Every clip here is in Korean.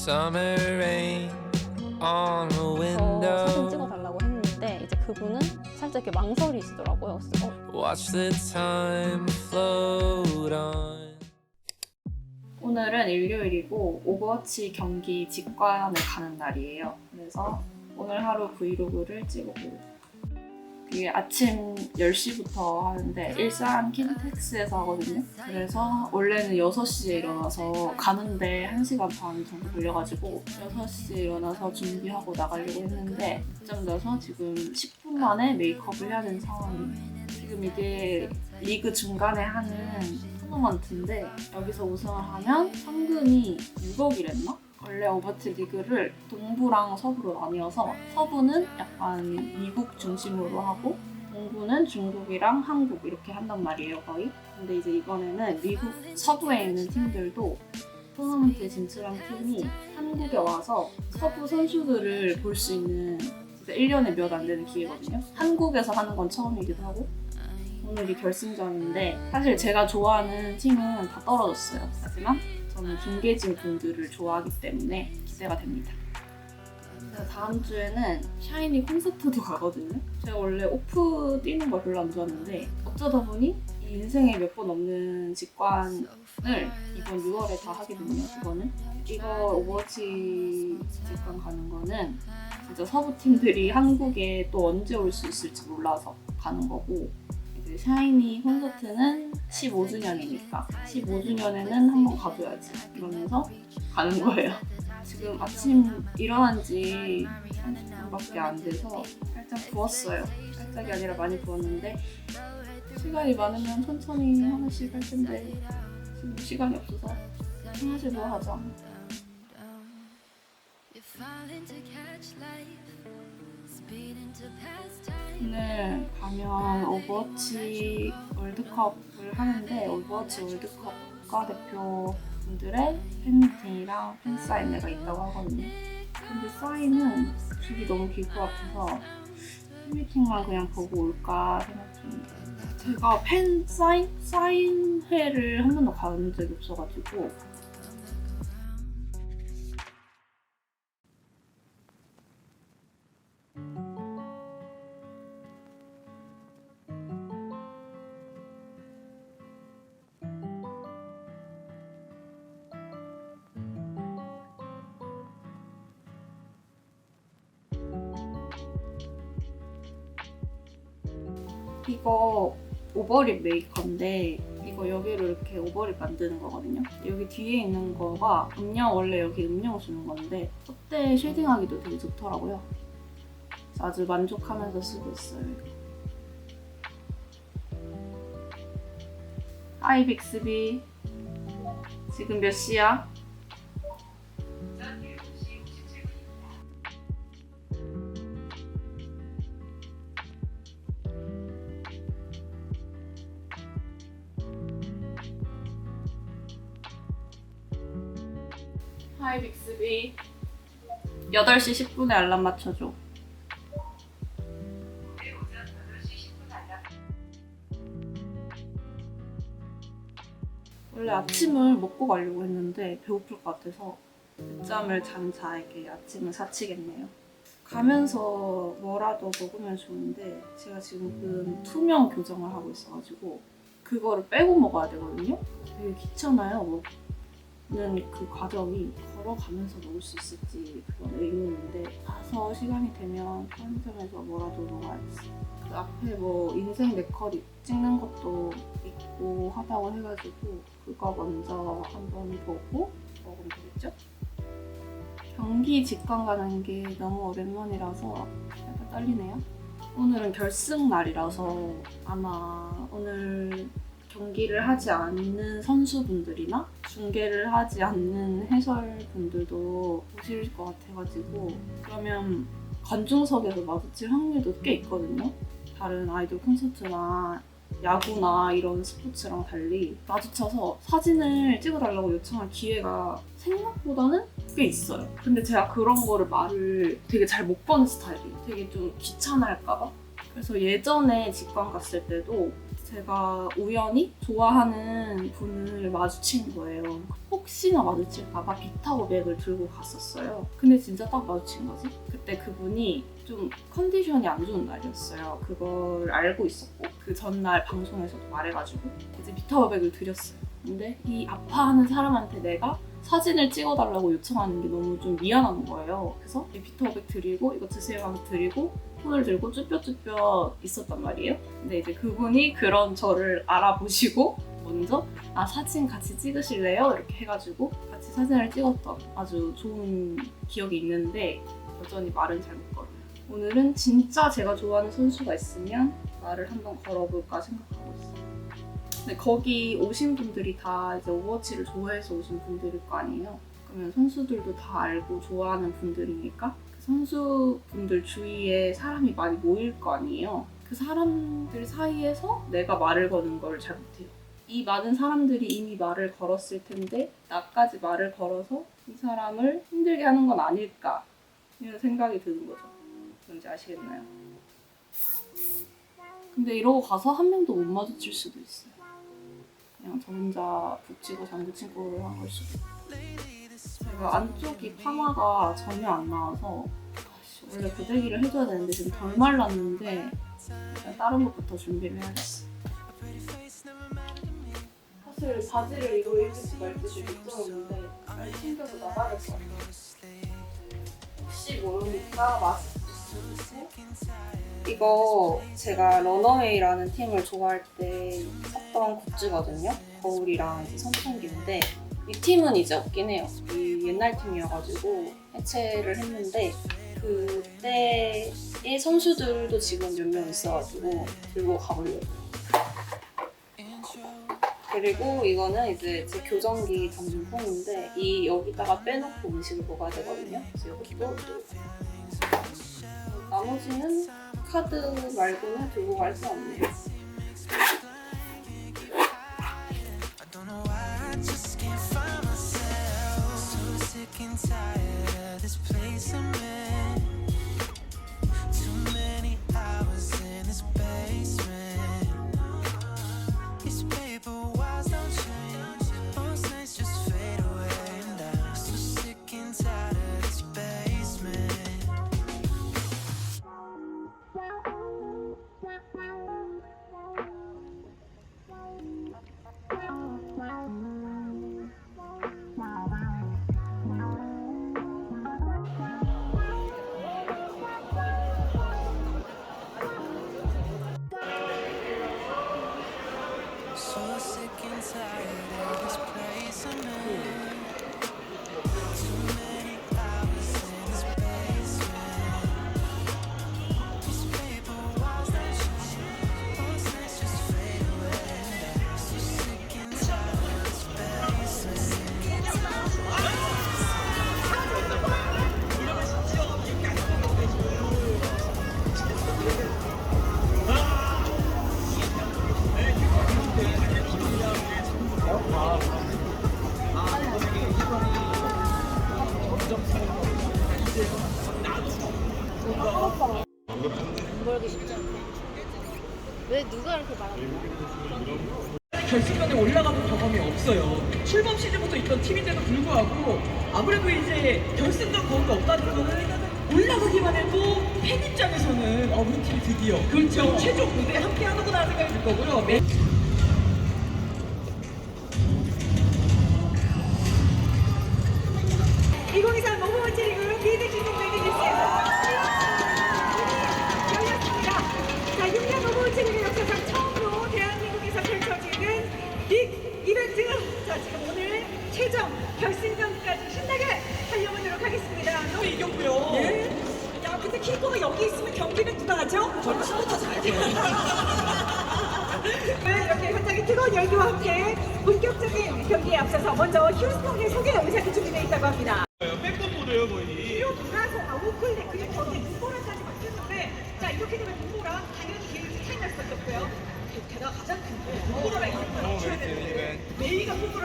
summer rain on a 사진 window. 찍어달라고 했는데 이제 그분은 살짝 이렇게 망설이시더라고요. 그래서 Watch the time float on. 오늘은 일요일이고 오버워치 경기 직관을 가는 날이에요. 그래서 오늘 하루 브이로그를 찍어보려고. 이게 아침 10시부터 하는데 일산 킨텍스에서 하거든요. 그래서 원래는 6시에 일어나서 가는데 1시간 반 정도 걸려가지고 6시에 일어나서 준비하고 나가려고 했는데 늦잠 자서 지금 10분 만에 메이크업을 해야 되는 상황이에요. 지금 이게 리그 중간에 하는 토너먼트인데 여기서 우승을 하면 상금이 6억이랬나? 원래 오버워치 리그를 동부랑 서부로 나뉘어서 서부는 약간 미국 중심으로 하고 동부는 중국이랑 한국 이렇게 한단 말이에요, 거의. 근데 이제 이번에는 미국 서부에 있는 팀들도 토너먼트에 진출한 팀이 한국에 와서 서부 선수들을 볼 수 있는 진짜 1년에 몇 안 되는 기회거든요. 한국에서 하는 건 처음이기도 하고 오늘이 결승전인데 사실 제가 좋아하는 팀은 다 떨어졌어요. 하지만 저는 중계진 분들을 좋아하기 때문에 기대가 됩니다. 다음 주에는 샤이니 콘서트도 가거든요. 제가 원래 오프 뛰는 걸 별로 안 좋아하는데 어쩌다 보니 이 인생에 몇 번 없는 직관을 이번 6월에 다 하게 됐네요. 이거 오버워치 직관 가는 거는 진짜 서부 팀들이 한국에 또 언제 올 수 있을지 몰라서 가는 거고 샤이니 콘서트는 15주년이니까 15주년에는 한번 가줘야지 이러면서 가는 거예요. 지금 아침 일어난 지 30분밖에 안 돼서 살짝 부었어요. 살짝이 아니라 많이 부었는데 시간이 많으면 천천히 하나씩 할 텐데 지금 시간이 없어서 하나씩도 하자. 오늘 가면 오버워치 월드컵을 하는데 오버워치 월드컵 국가대표분들의 팬미팅이랑 팬사인회가 있다고 하거든요. 근데 사인은 줄이 너무 길 것 같아서 팬미팅만 그냥 보고 올까 생각 중입니다. 제가 사인회를 한 번도 가본 적이 없어가지고 이거 오버립 메이커인데 이거 여기를 이렇게 오버립 만드는 거거든요. 여기 뒤에 있는 거가 원래 여기 음영 주는 건데 콧대 쉐딩하기도 되게 좋더라고요. 아주 만족하면서 쓰고 있어요. 하이 빅스비 지금 몇 시야? 하이 빅스비 8시 10분에 알람 맞춰줘. 원래 아침을 먹고 가려고 했는데 배고플 것 같아서 늦잠을 잔 자에게 아침을 사치겠네요. 가면서 뭐라도 먹으면 좋은데 제가 지금 투명 교정을 하고 있어가지고 그거를 빼고 먹어야 되거든요. 되게 귀찮아요. 먹는 그 과정이 걸어가면서 먹을 수 있을지 그건 의문인데 가서 시간이 되면 편의점에서 뭐라도 먹어야겠어요. 그 앞에 뭐 인생 네컷 찍는 것도 있고 하다고 해가지고 그거 먼저 한번 보고 먹으면 되겠죠? 경기 직관 가는 게 너무 오랜만이라서 약간 떨리네요. 오늘은 결승 날이라서 아마 오늘 경기를 하지 않는 선수분들이나 중계를 하지 않는 해설분들도 오실 것 같아가지고 그러면 관중석에서 마주칠 확률도 꽤 있거든요. 다른 아이돌 콘서트나 야구나 이런 스포츠랑 달리 마주쳐서 사진을 찍어달라고 요청할 기회가 생각보다는 꽤 있어요. 근데 제가 그런 거를 말을 되게 잘 못 거는 스타일이에요. 되게 좀 귀찮아할까봐. 그래서 예전에 직관 갔을 때도 제가 우연히 좋아하는 분을 마주친 거예요. 혹시나 마주칠까봐 비타오백을 들고 갔었어요. 근데 진짜 딱 마주친 거지. 그때 그분이 좀 컨디션이 안 좋은 날이었어요. 그걸 알고 있었고 그 전날 방송에서도 말해가지고 이제 비타오백을 드렸어요. 근데 이 아파하는 사람한테 내가 사진을 찍어달라고 요청하는 게 너무 좀 미안한 거예요. 그래서 이 비타오백 드리고 이거 드세요 하고 드리고 손을 들고 쭈뼛쭈뼛 있었단 말이에요. 근데 이제 그분이 그런 저를 알아보시고 먼저 사진 같이 찍으실래요? 이렇게 해가지고 같이 사진을 찍었던 아주 좋은 기억이 있는데 여전히 말은 잘 못 걸어요. 오늘은 진짜 제가 좋아하는 선수가 있으면 말을 한번 걸어볼까 생각하고 있어요. 근데 거기 오신 분들이 다 이제 오버워치를 좋아해서 오신 분들일 거 아니에요. 그러면 선수들도 다 알고 좋아하는 분들이니까 그 선수분들 주위에 사람이 많이 모일 거 아니에요. 그 사람들 사이에서 내가 말을 거는 걸 잘 못해요. 이 많은 사람들이 이미 말을 걸었을 텐데 나까지 말을 걸어서 이 사람을 힘들게 하는 건 아닐까 이런 생각이 드는 거죠. 뭔지 아시겠나요? 근데 이러고 가서 한 명도 못 마주칠 수도 있어요. 그냥 저 혼자 북치고 장구친 꼴을 한 걸 수도 있고. 제가 안쪽이 파마가 전혀 안 나와서 원래 고데기를 해줘야 되는데 지금 덜 말랐는데 일단 다른 것부터 준비를 해야겠어. 사실 바지를 이거 입을지 말지 걱정했는데 잘 챙겨서 나가야 될 것 같아요. 혹시 모르니까 마스크 쓰고 이거 제가 러너웨이라는 팀을 좋아할 때 샀던 굿즈거든요. 거울이랑 이제 선풍기인데 이 팀은 이제 없긴 해요. 이 옛날 팀이어가지고 해체를 했는데 그때의 선수들도 지금 몇 명 있어가지고 들고 가보려고요. 그리고 이거는 이제 제 교정기 담는 폼인데 이 여기다가 빼놓고 음식을 먹어야 되거든요. 그래서 이것도 나머지는 카드 말고는 들고 갈 수 없네요. So sick and tired of this place I'm in. Too many hours in this basement. These paper walls that change, those nights just fade away. So sick and tired of this basement. 벌기 쉽지 않네. 왜 누가 이렇게 말하는 거야? 결승전에 올라가본 경험이 없어요. 출범 시즌부터 있던 팀인데도 불구하고 아무래도 이제 결승전 거기가 없다는 거는 올라가기만 해도 팬 입장에서는 우리 팀이 드디어 그렇죠. 최종 무대에 함께 하는구나 생각이 들 거고요. 2023 오버워치 리그 리드 시즌 매니지스에서 열렸습니다. 자, 6년 오버워치 리그 역사상 처음으로 대한민국에서 펼쳐지는 빅 이벤트. 자, 지금 오늘 최종 결승전까지 신나게 달려보도록 하겠습니다. 또 이겼고요. 예. 야, 근데 키퍼가 여기 있으면 경기는 누가 하죠? 저는 스포터 잘해요. 네, 이렇게 현장의 뜨거운 열기와 함께 본격적인 경기에 앞서서 먼저 휴스턴의 소개 영상이 준비되어 있다고 합니다. 백건보드예요 거의. 뒤로 돌아서 우클릭 그리고 거기에 눈보라까지 바뀌었는데 자 이렇게 되면 눈보라 당연히 게이지 차이 날 수밖에 없고요. 게다가 가장 큰 게 눈보라가 있는 걸 맞춰야 되는데 메이가 눈보라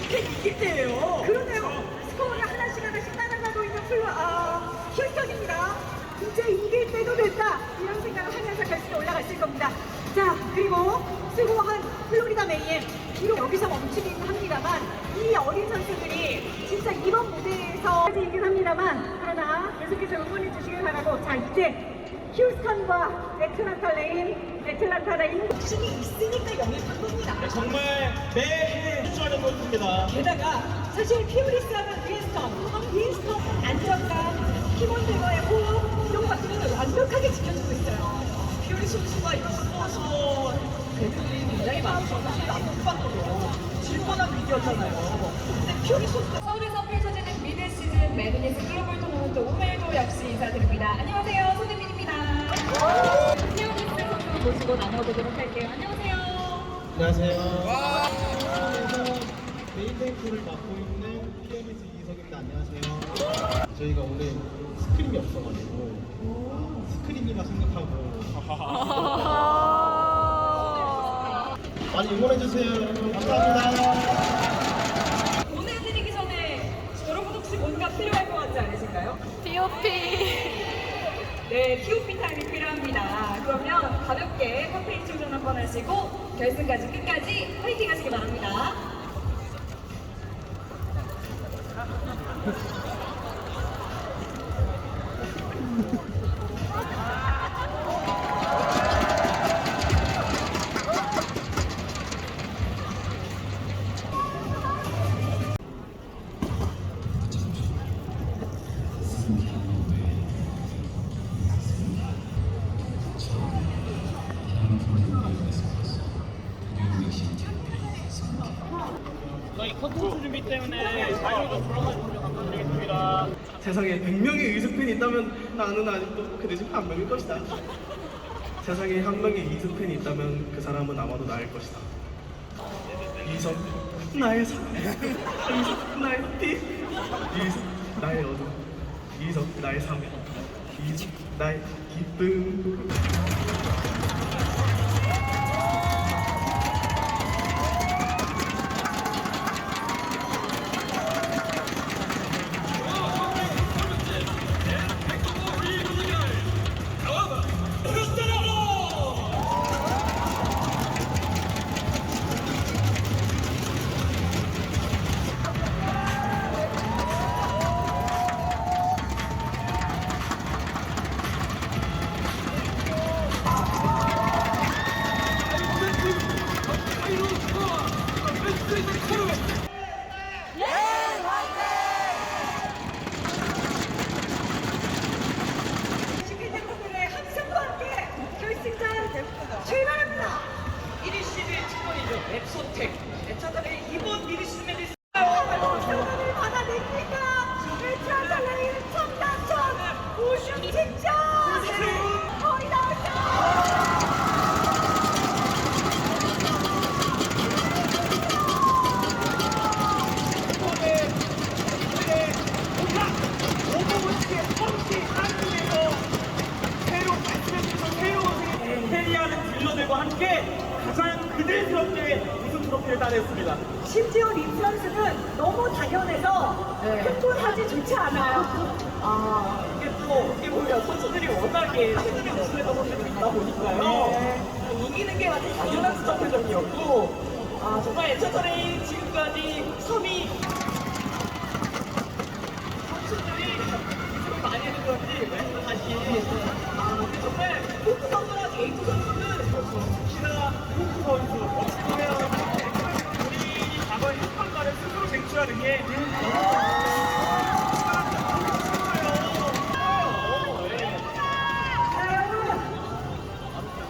이게 이길 때예요. 그러네요. 스코어를 하나씩 따라가고 있는 휴스턴입니다. 이제 이길 때도 됐다. 이런 생각을 하면서 결승에 올라갔을 겁니다. 자, 그리고 수고한 플로리다 메이엠. 비록 여기서 멈추긴 합니다만 이 어린 선수들이 진짜 이번 무대에서 이긴 합니다만 그러나 계속해서 응원해 주시길 바라고 자, 이제 휴스턴과 애틀란타 레인 욕심이 있으니까 영입한 겁니다. 정말 매해 출전하는 모습입니다. 게다가 사실 피오리스하면 윈스턴 안정감, 팀원들과의 호흡 이런 것들은 완벽하게 지켜주고 있어요. 피오리 선수가 있어서 대표들이 굉장히 많으셔서 사실 안 봤거든요. 질 뻔한 위기였잖아요. 근데 피오리 선수가 서울에서 펼쳐지는 미드 시즌 매드니스 글로벌 토너먼트 오늘도 역시 인사드립니다. 안녕하세요, 손흥민입니다. 피오니스 선수 모시고 나눠보도록 할게요. 안녕하세요. 안녕하세요. 메인 탱크를 맡고 있는 피어니스 이석입니다. 안녕하세요. 저희가 오늘 스크림이 없어가지고 스크림이라 생각하고 많이 응원해주세요. 여러분. 감사합니다. 보내드리기 전에 여러분 혹시 뭔가 필요할 것 같지 않으신가요? 네, TOP 타임이 필요합니다. 그러면 가볍게 카페인 충전 한번 하시고 결승까지 끝까지 화이팅 하시기 바랍니다. 저희 컨텐츠 준비 때문에 자료도 불러가지고 부탁드리겠습니다. 세상에 100명의 이석팬이 있다면 나는 아직도 그 대신 한 명일 것이다. 세상에 한 명의 이석팬이 있다면 그 사람은 아마도 나일 것이다. 이석 나의 사랑, 이석 나의 빛, 이석 나의 어둠, 이석 나의 삶, 이석 나의 기쁨. 시민여러분의 함성과 함께 결승전 출발합니다. 1위 시드의 특권이죠. 앱소텍. 애차들의 이번 미리 시즌 결과를 받아냅니까? 애틀란타 레인 청담천 우승 직전! 거의 나왔죠! 캐리하는 딜러들과 함께 가장 그들스럽게 우승 트로피를 따냈습니다. 심지어 립 선수는 너무 당연해서 흥분하지 좋지 않아요. 이게 또 어떻게 보면 선수들이 워낙에 최근에 우승했던 선수들이 있다 보니까요. 이기는 게 완전 당연한 스타 표정이었고 정말 애차터레인 지금까지 섬이 선수들이 우승을 많이 해준 건지 왜 다시 정말 포크 선수나 게이트 선수는 특히나 포크 선수 보면 우리 과거의 흑판가를 스스로 쟁취하는 게 자, 여러분.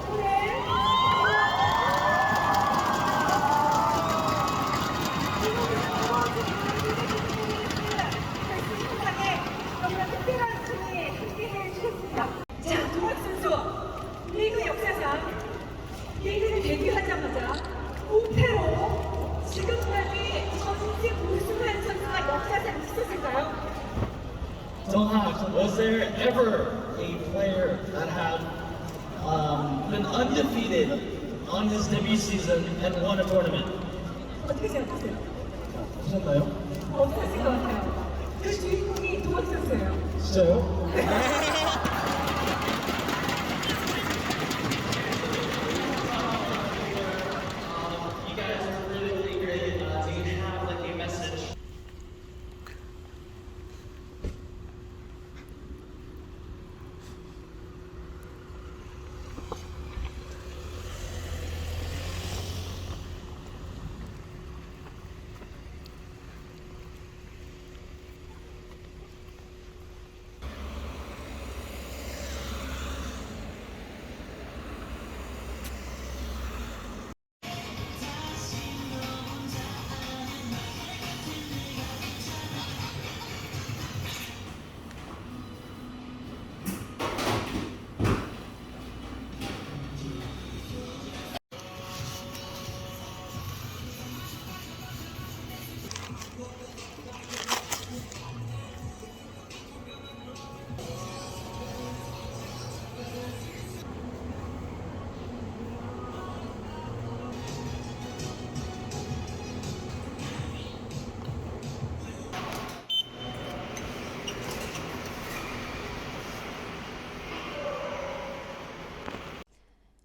오늘 결승상에 너무나 특별한 분이 함께해 주셨습니다. 자, 동학 선수 리그 역사상 데뷔하자마자 우패로 지금까지 전직 우승한 선수가 역사상 있었을까요? Donghak, was there ever a player that had been undefeated on his debut season and won a tournament? 어떻게 생각하세요? 보셨나요? 없었을 것 같아요. 그 주인공이 도망쳤어요. 진짜요?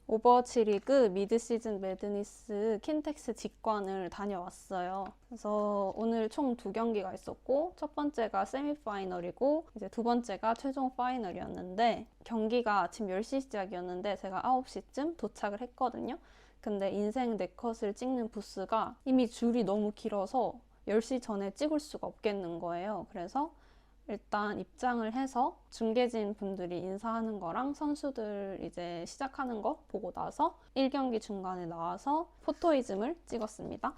오버워치 리그 미드시즌 매드니스 킨텍스 직관을 다녀왔어요. 그래서 오늘 총 2경기가 있었고 첫 번째가 세미파이널이고 이제 두 번째가 최종 파이널이었는데 경기가 아침 10시 시작이었는데 제가 9시쯤 도착을 했거든요. 근데 인생 4컷을 찍는 부스가 이미 줄이 너무 길어서 10시 전에 찍을 수가 없겠는 거예요. 그래서 일단 입장을 해서 중계진 분들이 인사하는 거랑 선수들 이제 시작하는 거 보고 나서 1경기 중간에 나와서 포토이즘을 찍었습니다.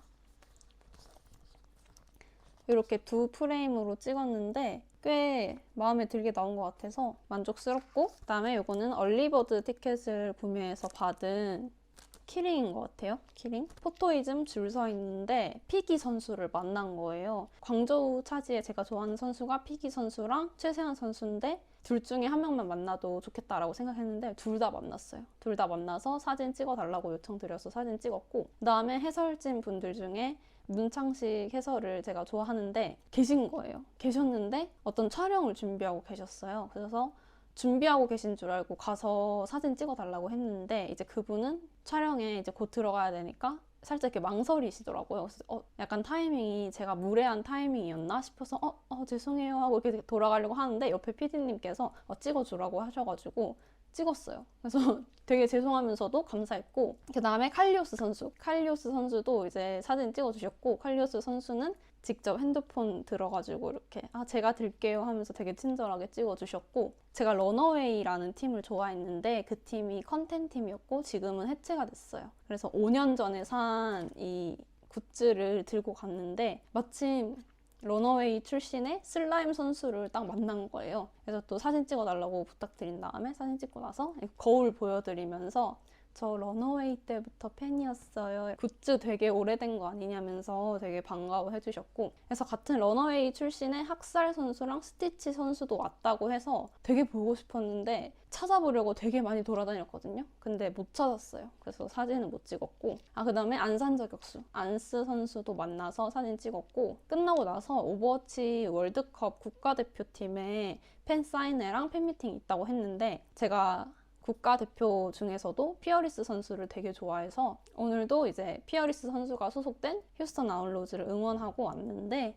이렇게 2 프레임으로 찍었는데 꽤 마음에 들게 나온 것 같아서 만족스럽고, 그 다음에 이거는 얼리버드 티켓을 구매해서 받은 키링인 것 같아요. 키링. 포토이즘 줄 서 있는데 피기 선수를 만난 거예요. 광저우 차지에 제가 좋아하는 선수가 피기 선수랑 최세환 선수인데 둘 중에 한 명만 만나도 좋겠다라고 생각했는데 둘 다 만났어요. 둘 다 만나서 사진 찍어달라고 요청드려서 사진 찍었고, 그 다음에 해설진 분들 중에 문창식 해설을 제가 좋아하는데 계신 거예요. 계셨는데 어떤 촬영을 준비하고 계셨어요. 그래서 준비하고 계신 줄 알고 가서 사진 찍어달라고 했는데 이제 그분은 촬영에 이제 곧 들어가야 되니까 살짝 이렇게 망설이시더라고요. 그래서 약간 타이밍이 제가 무례한 타이밍이었나 싶어서 죄송해요 하고 이렇게 돌아가려고 하는데 옆에 PD님께서 찍어주라고 하셔가지고 찍었어요. 그래서 되게 죄송하면서도 감사했고, 그 다음에 칼리오스 선수도 이제 사진 찍어주셨고, 칼리오스 선수는 직접 핸드폰 들어가지고 이렇게 제가 들게요 하면서 되게 친절하게 찍어주셨고, 제가 러너웨이라는 팀을 좋아했는데 그 팀이 컨텐 팀이었고 지금은 해체가 됐어요. 그래서 5년 전에 산 이 굿즈를 들고 갔는데 마침 러너웨이 출신의 슬라임 선수를 딱 만난 거예요. 그래서 또 사진 찍어달라고 부탁드린 다음에 사진 찍고 나서 거울 보여드리면서 저 러너웨이 때부터 팬이었어요. 굿즈 되게 오래된 거 아니냐면서 되게 반가워해 주셨고, 그래서 같은 러너웨이 출신의 학살 선수랑 스티치 선수도 왔다고 해서 되게 보고 싶었는데 찾아보려고 되게 많이 돌아다녔거든요. 근데 못 찾았어요. 그래서 사진은 못 찍었고, 그 다음에 안산 저격수 안스 선수도 만나서 사진 찍었고, 끝나고 나서 오버워치 월드컵 국가대표팀에 팬 사인회랑 팬미팅이 있다고 했는데 제가 국가대표 중에서도 피어리스 선수를 되게 좋아해서 오늘도 이제 피어리스 선수가 소속된 휴스턴 아웃로즈를 응원하고 왔는데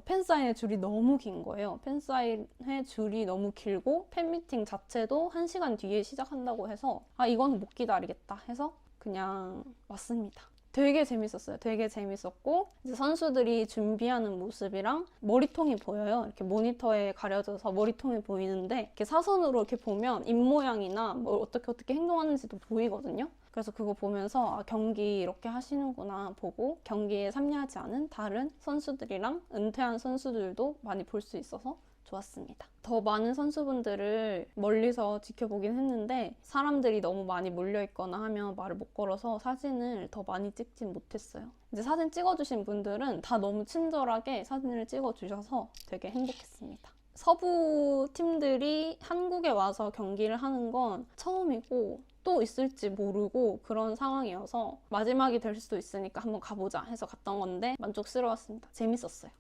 팬사인회 줄이 너무 긴 거예요. 팬사인회 줄이 너무 길고 팬미팅 자체도 1시간 뒤에 시작한다고 해서 이건 못 기다리겠다 해서 그냥 왔습니다. 되게 재밌었어요. 되게 재밌었고, 이제 선수들이 준비하는 모습이랑 머리통이 보여요. 이렇게 모니터에 가려져서 머리통이 보이는데 이렇게 사선으로 이렇게 보면 입모양이나 뭐 어떻게 행동하는지도 보이거든요. 그래서 그거 보면서 경기 이렇게 하시는구나 보고, 경기에 참여하지 않은 다른 선수들이랑 은퇴한 선수들도 많이 볼 수 있어서 좋았습니다. 더 많은 선수분들을 멀리서 지켜보긴 했는데 사람들이 너무 많이 몰려있거나 하면 말을 못 걸어서 사진을 더 많이 찍진 못했어요. 이제 사진 찍어주신 분들은 다 너무 친절하게 사진을 찍어주셔서 되게 행복했습니다. 서부 팀들이 한국에 와서 경기를 하는 건 처음이고 또 있을지 모르고 그런 상황이어서 마지막이 될 수도 있으니까 한번 가보자 해서 갔던 건데 만족스러웠습니다. 재밌었어요.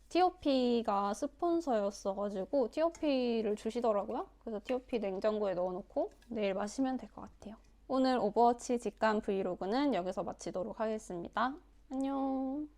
TOP가 스폰서였어가지고 TOP를 주시더라고요. 그래서 TOP 냉장고에 넣어놓고 내일 마시면 될 것 같아요. 오늘 오버워치 직관 브이로그는 여기서 마치도록 하겠습니다. 안녕.